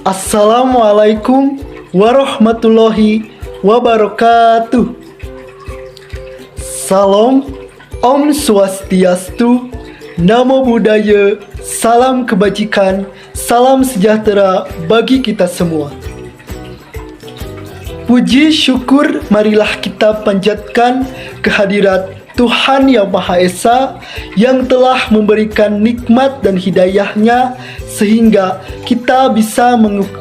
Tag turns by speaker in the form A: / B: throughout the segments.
A: Assalamualaikum warahmatullahi wabarakatuh. Salam, Om Swastiastu, Namo Buddhaya, salam kebajikan, salam sejahtera bagi kita semua. Puji syukur marilah kita panjatkan kehadirat Tuhan Yang Maha Esa yang telah memberikan nikmat dan hidayahnya sehingga kita bisa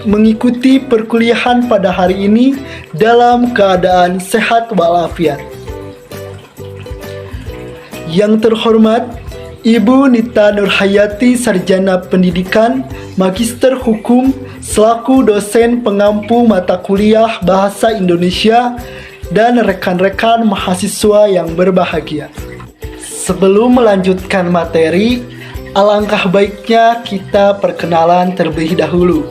A: mengikuti perkuliahan pada hari ini dalam keadaan sehat walafiat. Yang terhormat Ibu Nita Nurhayati, Sarjana Pendidikan, Magister Hukum, selaku dosen pengampu mata kuliah Bahasa Indonesia, dan rekan-rekan mahasiswa yang berbahagia. Sebelum melanjutkan materi, alangkah baiknya kita perkenalan terlebih dahulu.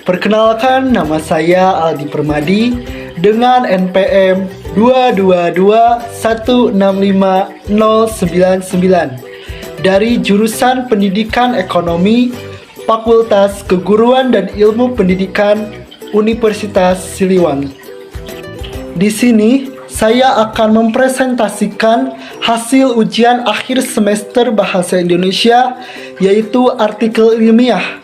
A: Perkenalkan, nama saya Aldi Permadi dengan NPM 222165099 dari jurusan Pendidikan Ekonomi, Fakultas Keguruan dan Ilmu Pendidikan, Universitas Siliwangi. Di sini, saya akan mempresentasikan hasil ujian akhir semester Bahasa Indonesia, yaitu artikel ilmiah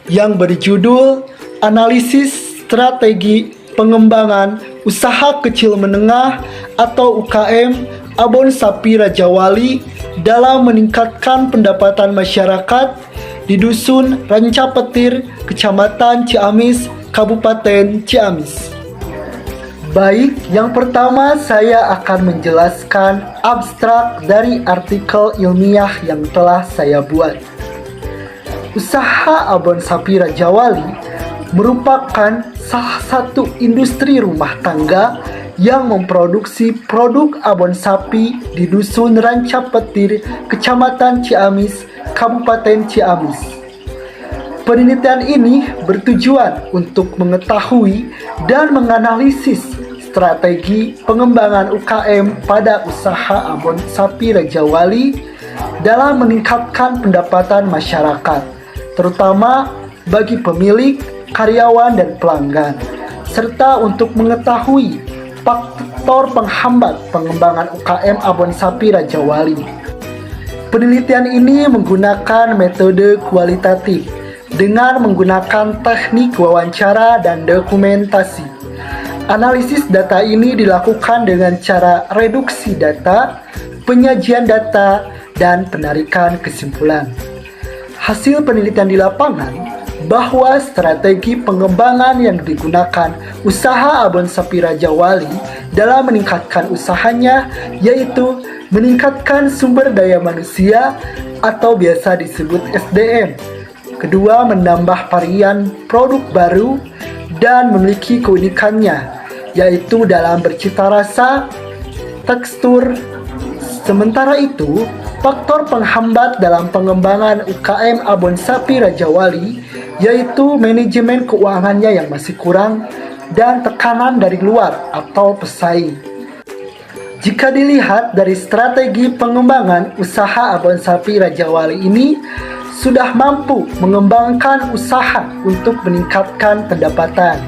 A: yang berjudul Analisis Strategi Pengembangan Usaha Kecil Menengah atau UKM Abon Sapi Rajawali dalam meningkatkan pendapatan masyarakat di Dusun Rancapetir, Kecamatan Ciamis, Kabupaten Ciamis. Baik, yang pertama saya akan menjelaskan abstrak dari artikel ilmiah yang telah saya buat. Usaha Abon Sapi Rajawali merupakan salah satu industri rumah tangga yang memproduksi produk abon sapi di Dusun Rancapetir, Kecamatan Ciamis, Kabupaten Ciamis. Penelitian ini bertujuan untuk mengetahui dan menganalisis strategi pengembangan UKM pada usaha abon sapi Rajawali dalam meningkatkan pendapatan masyarakat, terutama bagi pemilik, karyawan, dan pelanggan, serta untuk mengetahui faktor penghambat pengembangan UKM abon sapi Rajawali. Penelitian ini menggunakan metode kualitatif dengan menggunakan teknik wawancara dan dokumentasi. Analisis data ini dilakukan dengan cara reduksi data, penyajian data, dan penarikan kesimpulan. Hasil penelitian di lapangan bahwa strategi pengembangan yang digunakan usaha abon sapi Rajawali dalam meningkatkan usahanya yaitu meningkatkan sumber daya manusia atau biasa disebut SDM. Kedua, menambah varian produk baru dan memiliki keunikannya, yaitu dalam bercita rasa, tekstur. Sementara itu, faktor penghambat dalam pengembangan UKM abon sapi Rajawali yaitu manajemen keuangannya yang masih kurang dan tekanan dari luar atau pesaing. Jika dilihat dari strategi pengembangan usaha abon sapi Rajawali ini sudah mampu mengembangkan usaha untuk meningkatkan pendapatan.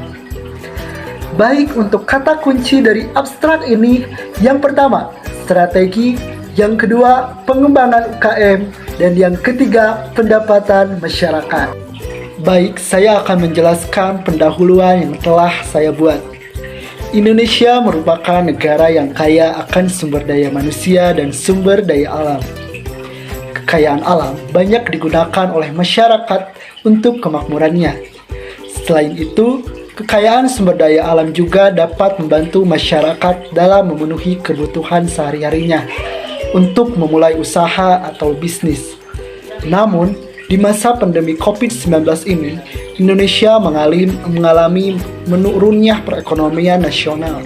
A: Baik, untuk kata kunci dari abstrak ini, yang pertama, strategi, yang kedua, pengembangan UKM, dan yang ketiga, pendapatan masyarakat. Baik, saya akan menjelaskan pendahuluan yang telah saya buat. Indonesia merupakan negara yang kaya akan sumber daya manusia dan sumber daya alam. Kekayaan alam banyak digunakan oleh masyarakat untuk kemakmurannya. Selain itu, kekayaan sumber daya alam juga dapat membantu masyarakat dalam memenuhi kebutuhan sehari-harinya untuk memulai usaha atau bisnis. Namun, di masa pandemi COVID-19 ini, Indonesia mengalami menurunnya perekonomian nasional.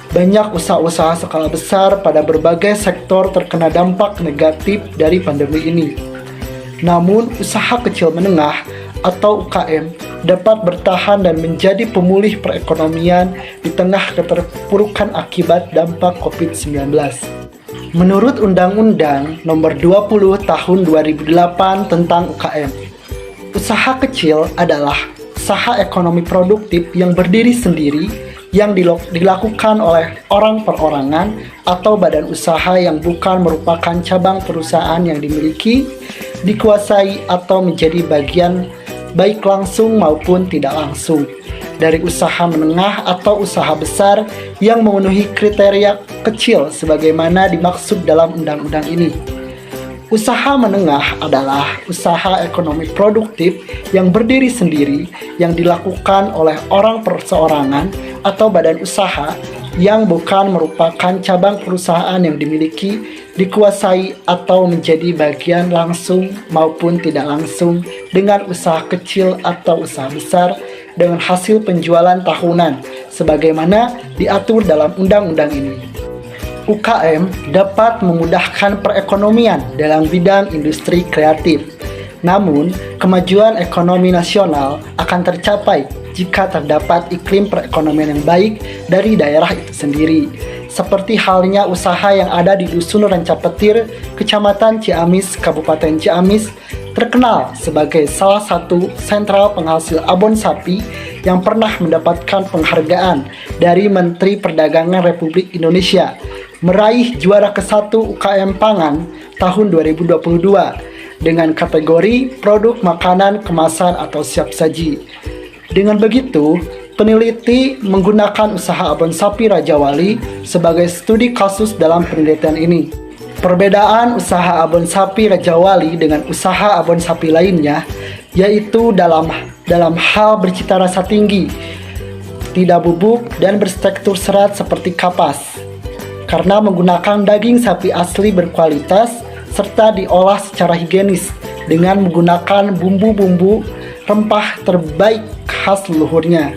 A: Banyak usaha-usaha skala besar pada berbagai sektor terkena dampak negatif dari pandemi ini. Namun, usaha kecil menengah atau UKM dapat bertahan dan menjadi pemulih perekonomian di tengah keterpurukan akibat dampak COVID-19. Menurut Undang-Undang Nomor 20 Tahun 2008 tentang UKM, usaha kecil adalah usaha ekonomi produktif yang berdiri sendiri yang dilakukan oleh orang perorangan atau badan usaha yang bukan merupakan cabang perusahaan yang dimiliki, dikuasai atau menjadi bagian baik langsung maupun tidak langsung dari usaha menengah atau usaha besar yang memenuhi kriteria kecil sebagaimana dimaksud dalam undang-undang ini. Usaha menengah adalah usaha ekonomi produktif yang berdiri sendiri yang dilakukan oleh orang perseorangan atau badan usaha yang bukan merupakan cabang perusahaan yang dimiliki, dikuasai atau menjadi bagian langsung maupun tidak langsung dengan usaha kecil atau usaha besar dengan hasil penjualan tahunan sebagaimana diatur dalam undang-undang ini. UKM dapat memudahkan perekonomian dalam bidang industri kreatif. Namun, kemajuan ekonomi nasional akan tercapai jika terdapat iklim perekonomian yang baik dari daerah itu sendiri. Seperti halnya usaha yang ada di Dusun Rancapetir, Kecamatan Ciamis, Kabupaten Ciamis, terkenal sebagai salah satu sentral penghasil abon sapi yang pernah mendapatkan penghargaan dari Menteri Perdagangan Republik Indonesia, meraih juara ke-1 UKM Pangan tahun 2022 dengan kategori produk makanan kemasan atau siap saji. Dengan begitu, peneliti menggunakan usaha abon sapi Raja Wali sebagai studi kasus dalam penelitian ini. Perbedaan usaha abon sapi Raja Wali dengan usaha abon sapi lainnya yaitu dalam hal bercita rasa tinggi, tidak bubuk dan berstruktur serat seperti kapas. Karena menggunakan daging sapi asli berkualitas serta diolah secara higienis dengan menggunakan bumbu-bumbu rempah terbaik khas leluhurnya.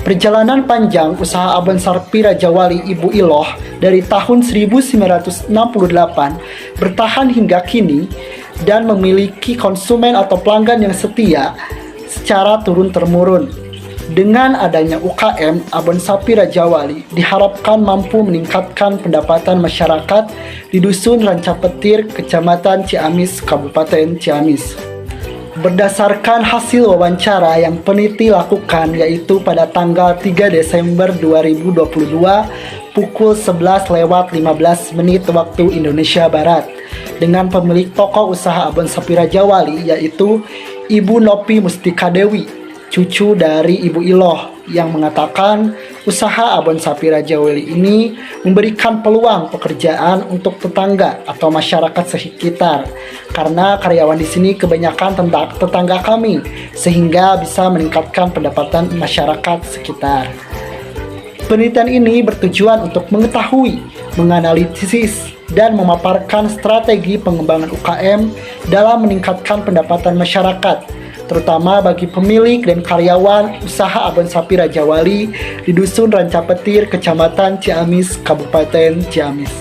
A: Perjalanan panjang usaha abon sapi Raja Wali Ibu Iloh dari tahun 1968 bertahan hingga kini dan memiliki konsumen atau pelanggan yang setia secara turun-temurun. Dengan adanya UKM abon sapi Raja Wali diharapkan mampu meningkatkan pendapatan masyarakat di Dusun Rancapetir, Kecamatan Ciamis, Kabupaten Ciamis. Berdasarkan hasil wawancara yang peneliti lakukan yaitu pada tanggal 3 Desember 2022 pukul 11:15 waktu Indonesia Barat dengan pemilik toko usaha abon sapi Raja Wali yaitu Ibu Nopi Mustika Dewi, cucu dari Ibu Iloh, yang mengatakan usaha abon sapi Raja Wali ini memberikan peluang pekerjaan untuk tetangga atau masyarakat sekitar karena karyawan di sini kebanyakan tetangga kami sehingga bisa meningkatkan pendapatan masyarakat sekitar. Penelitian ini bertujuan untuk mengetahui, menganalisis, dan memaparkan strategi pengembangan UKM dalam meningkatkan pendapatan masyarakat terutama bagi pemilik dan karyawan usaha abon sapi Raja Wali di Dusun Rancapetir, Kecamatan Ciamis, Kabupaten Ciamis.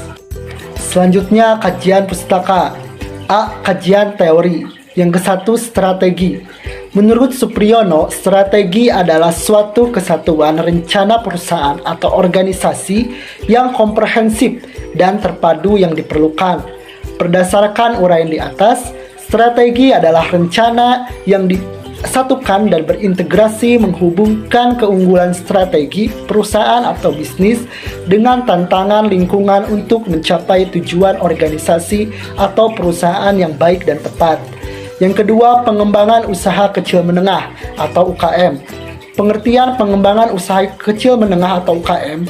A: Selanjutnya, kajian pustaka. A. Kajian teori. Yang ke-1, strategi. Menurut Supriyono, strategi adalah suatu kesatuan rencana perusahaan atau organisasi yang komprehensif dan terpadu yang diperlukan. Berdasarkan uraian di atas, strategi adalah rencana yang disatukan dan berintegrasi menghubungkan keunggulan strategi perusahaan atau bisnis dengan tantangan lingkungan untuk mencapai tujuan organisasi atau perusahaan yang baik dan tepat. Yang kedua, pengembangan usaha kecil menengah atau UKM. Pengertian pengembangan usaha kecil menengah atau UKM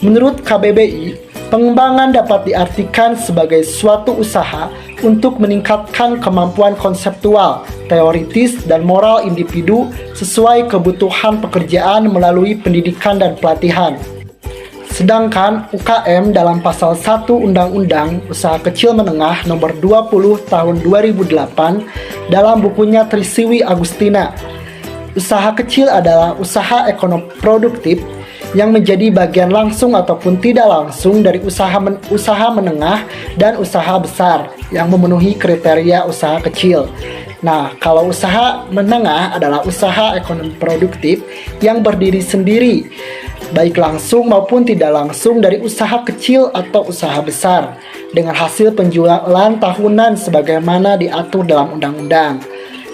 A: menurut KBBI, pengembangan dapat diartikan sebagai suatu usaha untuk meningkatkan kemampuan konseptual, teoritis, dan moral individu sesuai kebutuhan pekerjaan melalui pendidikan dan pelatihan. Sedangkan UKM dalam pasal 1 Undang-Undang Usaha Kecil Menengah Nomor 20 Tahun 2008 dalam bukunya Trisiwi Agustina, usaha kecil adalah usaha ekonomi produktif yang menjadi bagian langsung ataupun tidak langsung dari usaha menengah dan usaha besar yang memenuhi kriteria usaha kecil. Nah, kalau usaha menengah adalah usaha ekonomi produktif yang berdiri sendiri, baik langsung maupun tidak langsung dari usaha kecil atau usaha besar, dengan hasil penjualan tahunan sebagaimana diatur dalam undang-undang.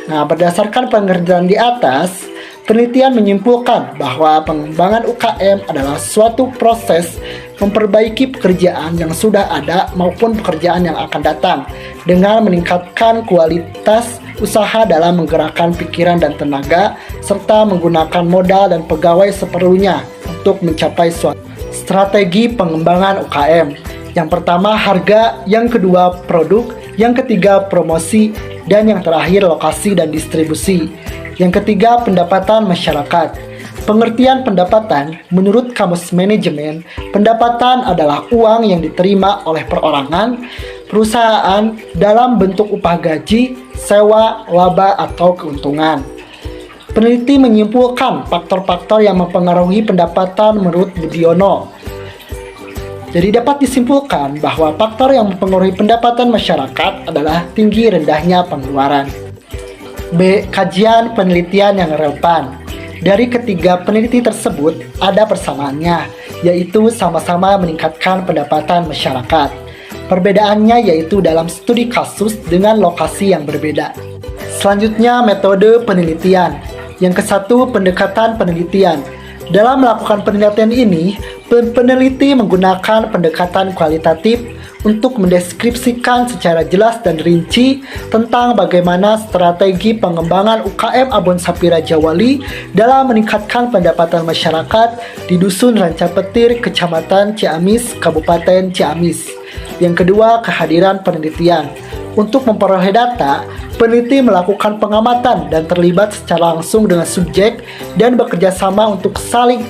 A: Nah, berdasarkan pengertian di atas, Penelitian menyimpulkan bahwa pengembangan UKM adalah suatu proses memperbaiki pekerjaan yang sudah ada maupun pekerjaan yang akan datang dengan meningkatkan kualitas usaha dalam menggerakkan pikiran dan tenaga serta menggunakan modal dan pegawai seperlunya untuk mencapai suatu strategi pengembangan UKM. Yang pertama harga, yang kedua produk, yang ketiga promosi, dan yang terakhir lokasi dan distribusi. Yang ketiga, pendapatan masyarakat. Pengertian pendapatan, menurut Kamus Manajemen, pendapatan adalah uang yang diterima oleh perorangan, perusahaan dalam bentuk upah gaji, sewa, laba, atau keuntungan. Peneliti menyimpulkan faktor-faktor yang mempengaruhi pendapatan menurut Budiono. Jadi dapat disimpulkan bahwa faktor yang mempengaruhi pendapatan masyarakat adalah tinggi rendahnya pengeluaran. B. Kajian penelitian yang relevan. Dari ketiga peneliti tersebut ada persamaannya, yaitu sama-sama meningkatkan pendapatan masyarakat. Perbedaannya yaitu dalam studi kasus dengan lokasi yang berbeda. Selanjutnya metode penelitian. Yang kesatu, pendekatan penelitian. Dalam melakukan penelitian ini, peneliti menggunakan pendekatan kualitatif untuk mendeskripsikan secara jelas dan rinci tentang bagaimana strategi pengembangan UKM Abon Sapi Raja Wali dalam meningkatkan pendapatan masyarakat di Dusun Rancapetir, Kecamatan Ciamis, Kabupaten Ciamis. Yang kedua, kehadiran penelitian. Untuk memperoleh data, peneliti melakukan pengamatan dan terlibat secara langsung dengan subjek dan bekerja sama untuk saling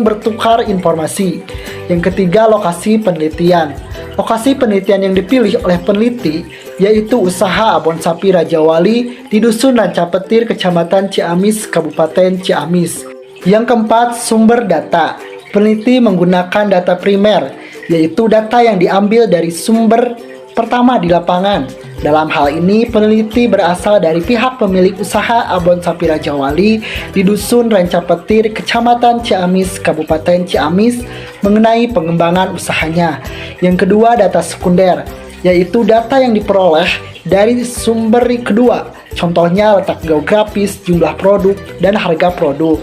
A: bertukar informasi. Yang ketiga, lokasi penelitian. Lokasi penelitian yang dipilih oleh peneliti yaitu usaha Abon Sapi Raja Wali di Dusun Rancapetir, Kecamatan Ciamis, Kabupaten Ciamis. Yang keempat, sumber data. Peneliti menggunakan data primer, yaitu data yang diambil dari sumber pertama di lapangan. Dalam hal ini, peneliti berasal dari pihak pemilik usaha Abon Sapi Raja Wali di Dusun Rancapetir, Kecamatan Ciamis, Kabupaten Ciamis, mengenai pengembangan usahanya. Yang kedua, data sekunder, yaitu data yang diperoleh dari sumber kedua, contohnya letak geografis, jumlah produk, dan harga produk.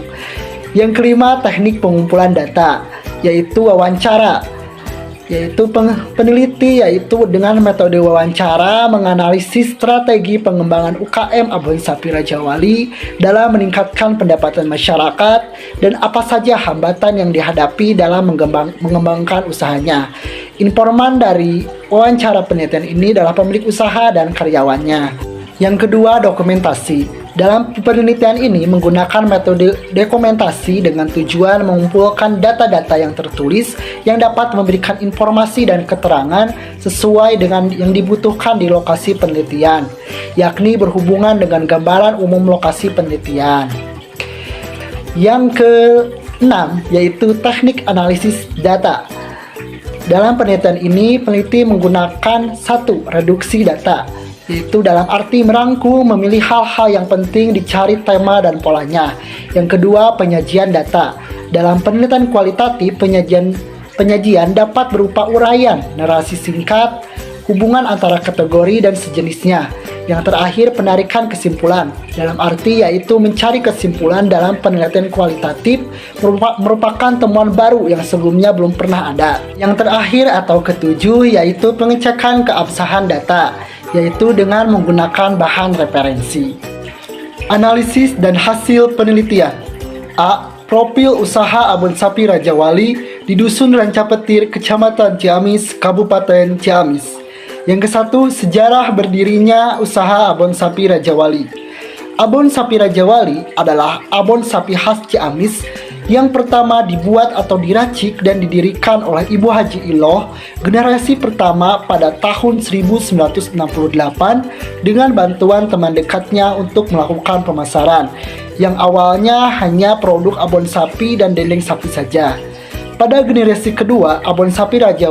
A: Yang kelima, teknik pengumpulan data, yaitu wawancara, yaitu peneliti yaitu dengan metode wawancara menganalisis strategi pengembangan UKM Abon Sapi Raja Wali dalam meningkatkan pendapatan masyarakat dan apa saja hambatan yang dihadapi dalam mengembangkan usahanya. Informan dari wawancara penelitian ini adalah pemilik usaha dan karyawannya. Yang kedua, dokumentasi. Dalam penelitian ini menggunakan metode dokumentasi dengan tujuan mengumpulkan data-data yang tertulis yang dapat memberikan informasi dan keterangan sesuai dengan yang dibutuhkan di lokasi penelitian, yakni berhubungan dengan gambaran umum lokasi penelitian. Yang keenam, yaitu teknik analisis data. Dalam penelitian ini, peneliti menggunakan satu, reduksi data, yaitu dalam arti merangkum, memilih hal-hal yang penting, dicari tema dan polanya. Yang kedua, penyajian data. Dalam penelitian kualitatif, penyajian dapat berupa uraian, narasi singkat, hubungan antara kategori dan sejenisnya. Yang terakhir, penarikan kesimpulan. Dalam arti yaitu mencari kesimpulan dalam penelitian kualitatif merupakan temuan baru yang sebelumnya belum pernah ada. Yang terakhir atau ketujuh yaitu pengecekan keabsahan data, yaitu dengan menggunakan bahan referensi. Analisis dan hasil penelitian. A. Profil usaha Abon Sapi Raja Wali di Dusun Rancapetir, Kecamatan Ciamis, Kabupaten Ciamis. Yang kesatu, sejarah berdirinya usaha Abon Sapi Raja Wali. Abon Sapi Raja Wali adalah abon sapi khas Ciamis yang pertama dibuat atau diracik dan didirikan oleh Ibu Haji Iloh generasi pertama pada tahun 1968 dengan bantuan teman dekatnya untuk melakukan pemasaran yang awalnya hanya produk abon sapi dan dendeng sapi saja. Pada generasi kedua, Abon Sapi Raja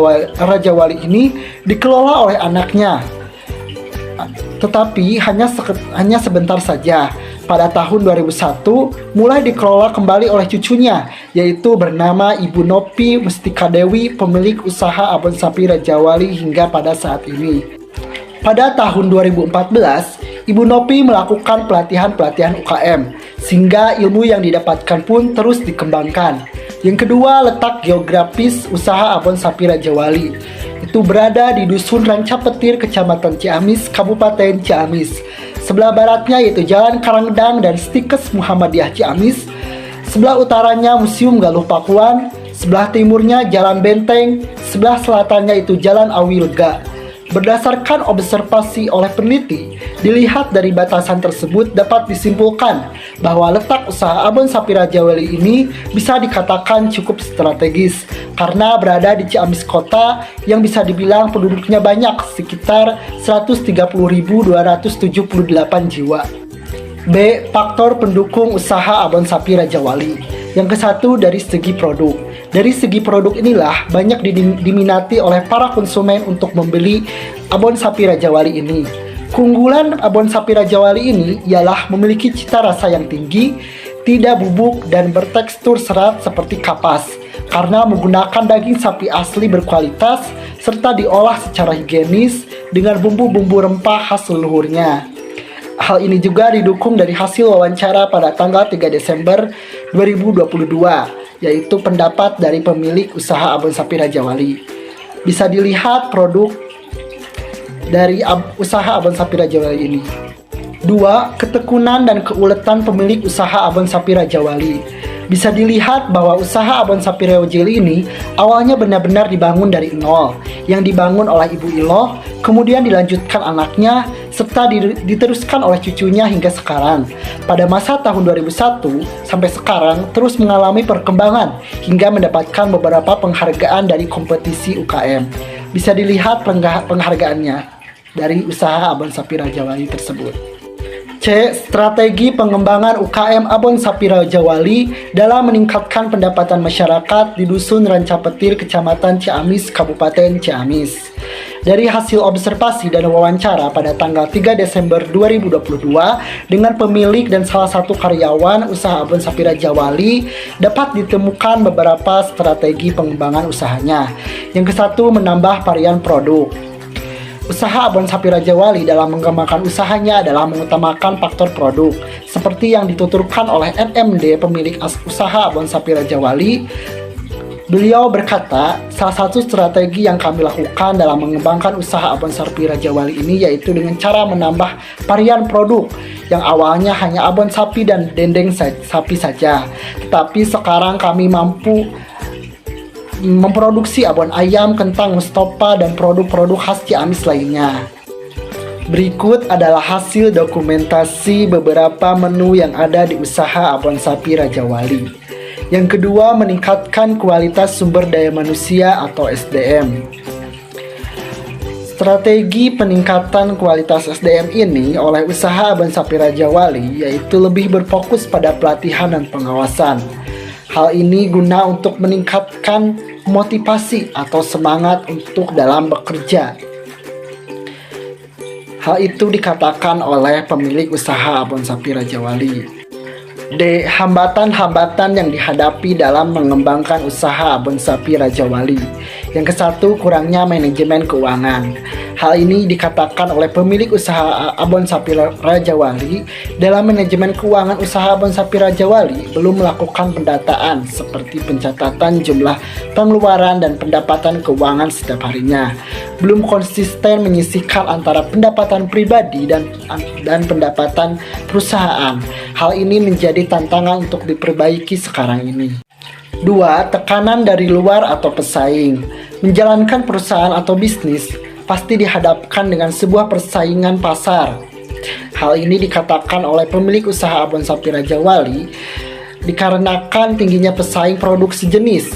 A: Wali ini dikelola oleh anaknya, tetapi hanya sebentar saja. Pada tahun 2001, mulai dikelola kembali oleh cucunya, yaitu bernama Ibu Nopi Mustika Dewi, pemilik usaha Abon Sapi Raja Wali hingga pada saat ini. Pada tahun 2014, Ibu Nopi melakukan pelatihan UKM, sehingga ilmu yang didapatkan pun terus dikembangkan. Yang kedua, letak geografis usaha Abon Sapi Raja Wali. Itu berada di Dusun Rancapetir, Kecamatan Ciamis, Kabupaten Ciamis. Sebelah baratnya yaitu Jalan Karangdang dan Stikes Muhammadiyah Ciamis. Sebelah utaranya Museum Galuh Pakuan. Sebelah timurnya Jalan Benteng. Sebelah selatannya itu Jalan Awilega. Berdasarkan observasi oleh peneliti, dilihat dari batasan tersebut dapat disimpulkan bahwa letak usaha Abon Sapi Raja Wali ini bisa dikatakan cukup strategis karena berada di Ciamis kota yang bisa dibilang penduduknya banyak, sekitar 130.278 jiwa. B. Faktor pendukung usaha Abon Sapi Raja Wali. Yang kesatu dari segi produk. Dari segi produk inilah banyak diminati oleh para konsumen untuk membeli Abon Sapi Raja Wali ini. Keunggulan Abon Sapi Raja Wali ini ialah memiliki cita rasa yang tinggi, tidak bubuk dan bertekstur serat seperti kapas karena menggunakan daging sapi asli berkualitas serta diolah secara higienis dengan bumbu-bumbu rempah khas leluhurnya. Hal ini juga didukung dari hasil wawancara pada tanggal 3 Desember 2022, yaitu pendapat dari pemilik usaha Abon Sapi Raja Wali. Bisa dilihat produk dari usaha Abon Sapi Raja Wali ini. 2. Ketekunan dan keuletan pemilik usaha Abon Sapi Raja Wali. Bisa dilihat bahwa usaha Abon Sapi Raja Wali ini awalnya benar-benar dibangun dari nol, yang dibangun oleh Ibu Iloh, kemudian dilanjutkan anaknya, serta diteruskan oleh cucunya hingga sekarang. Pada masa tahun 2001 sampai sekarang terus mengalami perkembangan hingga mendapatkan beberapa penghargaan dari kompetisi UKM. Bisa dilihat penghargaannya dari usaha Abon Sapi Raja Wali tersebut. C. Strategi pengembangan UKM Abon Sapi Raja Wali dalam meningkatkan pendapatan masyarakat di Dusun Rancapetir, Kecamatan Ciamis, Kabupaten Ciamis. Dari hasil observasi dan wawancara pada tanggal 3 Desember 2022 dengan pemilik dan salah satu karyawan usaha Abon Sapi Raja Wali, dapat ditemukan beberapa strategi pengembangan usahanya. Yang kesatu, menambah varian produk. Usaha Abon Sapi Raja Wali dalam mengembangkan usahanya adalah mengutamakan faktor produk, seperti yang dituturkan oleh NMD, pemilik usaha Abon Sapi Raja Wali. Beliau berkata, salah satu strategi yang kami lakukan dalam mengembangkan usaha Abon Sapi Raja Wali ini yaitu dengan cara menambah varian produk yang awalnya hanya abon sapi dan dendeng sapi saja, tetapi sekarang kami mampu memproduksi abon ayam, kentang Mustopa, dan produk-produk khas Ciamis lainnya. Berikut adalah hasil dokumentasi beberapa menu yang ada di usaha Abon Sapi Raja Wali. Yang kedua, meningkatkan kualitas sumber daya manusia atau SDM. Strategi peningkatan kualitas SDM ini oleh usaha Abon Sapi Raja Wali yaitu lebih berfokus pada pelatihan dan pengawasan. Hal ini guna untuk meningkatkan motivasi atau semangat untuk dalam bekerja. Hal itu dikatakan oleh pemilik usaha Abon Sapi Raja Wali. D. Hambatan-hambatan yang dihadapi dalam mengembangkan usaha Abon Sapi Raja Wali. Yang kesatu, kurangnya manajemen keuangan. Hal ini dikatakan oleh pemilik usaha Abon Sapi Raja Wali. Dalam manajemen keuangan usaha Abon Sapi Raja Wali belum melakukan pendataan seperti pencatatan jumlah pengeluaran dan pendapatan keuangan setiap harinya. Belum konsisten menyisihkan antara pendapatan pribadi dan pendapatan perusahaan. Hal ini menjadi tantangan untuk diperbaiki sekarang ini. 2. Tekanan dari luar atau pesaing. Menjalankan perusahaan atau bisnis pasti dihadapkan dengan sebuah persaingan pasar. Hal ini dikatakan oleh pemilik usaha Abon Sapi Raja Wali dikarenakan tingginya pesaing produk sejenis,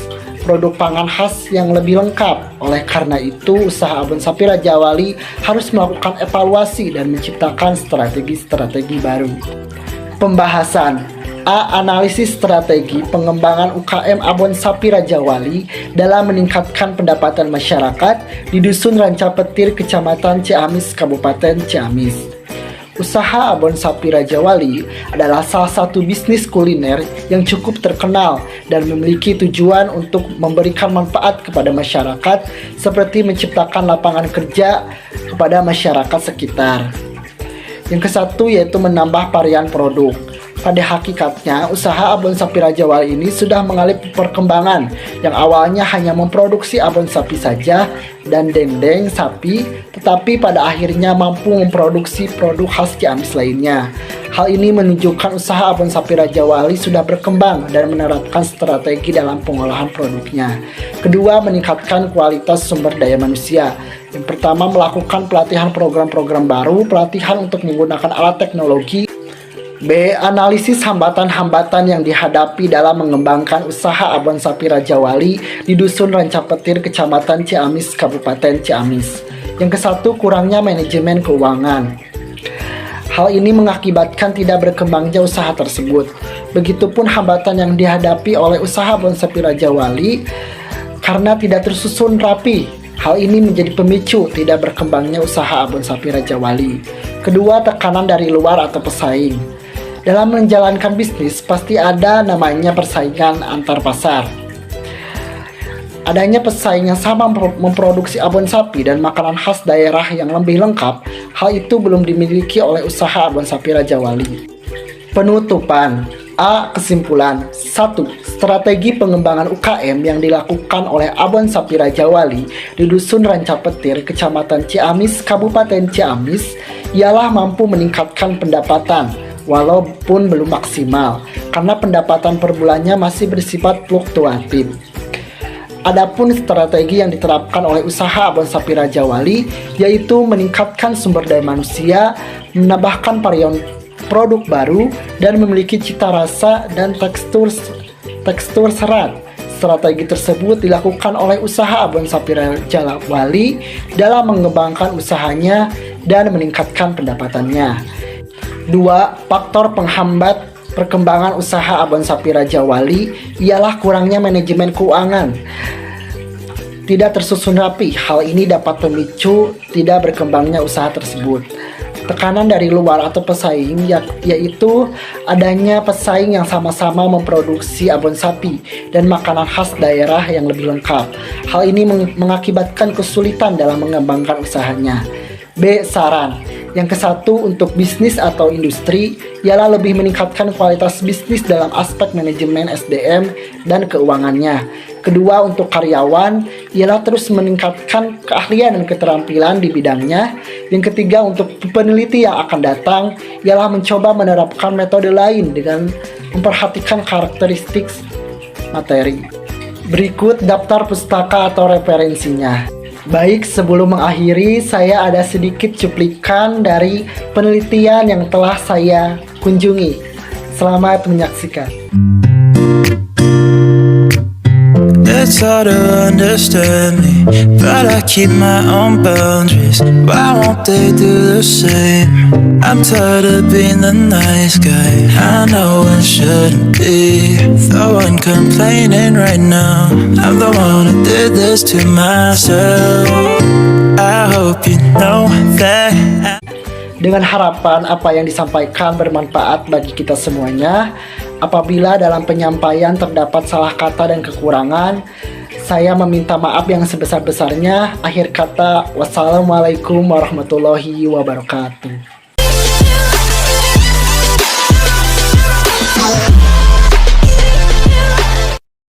A: produk pangan khas yang lebih lengkap. Oleh karena itu, usaha Abon Sapi Raja Wali harus melakukan evaluasi dan menciptakan strategi-strategi baru. Pembahasan. A. Analisis strategi pengembangan UKM Abon Sapi Raja Wali dalam meningkatkan pendapatan masyarakat di Dusun Rancapetir, Kecamatan Ciamis, Kabupaten Ciamis. Usaha Abon Sapi Raja Wali adalah salah satu bisnis kuliner yang cukup terkenal dan memiliki tujuan untuk memberikan manfaat kepada masyarakat seperti menciptakan lapangan kerja kepada masyarakat sekitar. Yang kesatu yaitu menambah varian produk. Pada hakikatnya, usaha abon sapi Raja Wali ini sudah mengalami perkembangan yang awalnya hanya memproduksi abon sapi saja dan dendeng sapi, tetapi pada akhirnya mampu memproduksi produk khas Ciamis lainnya. Hal ini menunjukkan usaha abon sapi Raja Wali sudah berkembang dan menerapkan strategi dalam pengolahan produknya. Kedua, meningkatkan kualitas sumber daya manusia. Yang pertama, melakukan pelatihan program-program baru, pelatihan untuk menggunakan alat teknologi. B. Analisis hambatan-hambatan yang dihadapi dalam mengembangkan usaha abon sapi Raja Wali di Dusun Rancapetir, Kecamatan Ciamis, Kabupaten Ciamis. Yang kesatu, kurangnya manajemen keuangan. Hal ini mengakibatkan tidak berkembangnya usaha tersebut. Begitupun hambatan yang dihadapi oleh usaha abon sapi Raja Wali karena tidak tersusun rapi. Hal ini menjadi pemicu tidak berkembangnya usaha abon sapi Raja Wali. Kedua, tekanan dari luar atau pesaing. Dalam menjalankan bisnis, pasti ada namanya persaingan antar pasar. Adanya pesaing yang sama memproduksi abon sapi dan makanan khas daerah yang lebih lengkap, hal itu belum dimiliki oleh usaha abon sapi Raja Wali. Penutupan. A. Kesimpulan. 1. Strategi pengembangan UKM yang dilakukan oleh abon sapi Raja Wali di Dusun Rancapetir, Kecamatan Ciamis, Kabupaten Ciamis, ialah mampu meningkatkan pendapatan, walaupun belum maksimal, karena pendapatan per bulannya masih bersifat fluktuatif. Adapun strategi yang diterapkan oleh usaha abon sapi Raja Wali yaitu meningkatkan sumber daya manusia, menambahkan varian produk baru, dan memiliki cita rasa dan tekstur serat. Strategi tersebut dilakukan oleh usaha abon sapi Raja Wali dalam mengembangkan usahanya dan meningkatkan pendapatannya. 2. Faktor penghambat perkembangan usaha abon sapi Raja Wali ialah kurangnya manajemen keuangan. Tidak tersusun rapi, hal ini dapat memicu tidak berkembangnya usaha tersebut. Tekanan dari luar atau pesaing, yaitu adanya pesaing yang sama-sama memproduksi abon sapi dan makanan khas daerah yang lebih lengkap. Hal ini mengakibatkan kesulitan dalam mengembangkan usahanya. B. Saran. Yang kesatu, untuk bisnis atau industri ialah lebih meningkatkan kualitas bisnis dalam aspek manajemen SDM dan keuangannya. Kedua, untuk karyawan ialah terus meningkatkan keahlian dan keterampilan di bidangnya. Yang ketiga, untuk peneliti yang akan datang ialah mencoba menerapkan metode lain dengan memperhatikan karakteristik materi. Berikut daftar pustaka atau referensinya. Baik, sebelum mengakhiri, saya ada sedikit cuplikan dari penelitian yang telah saya kunjungi. Selamat menyaksikan.
B: It's hard to understand me, but I keep my own boundaries. Why won't they do the same? I'm tired of being the nice guy. I know I shouldn't be the one complaining right now. I'm the one who did this to myself. I hope you know that.
A: Dengan harapan apa yang disampaikan bermanfaat bagi kita semuanya. Apabila dalam penyampaian terdapat salah kata dan kekurangan, saya meminta maaf yang sebesar-besarnya. Akhir kata, wassalamualaikum warahmatullahi wabarakatuh.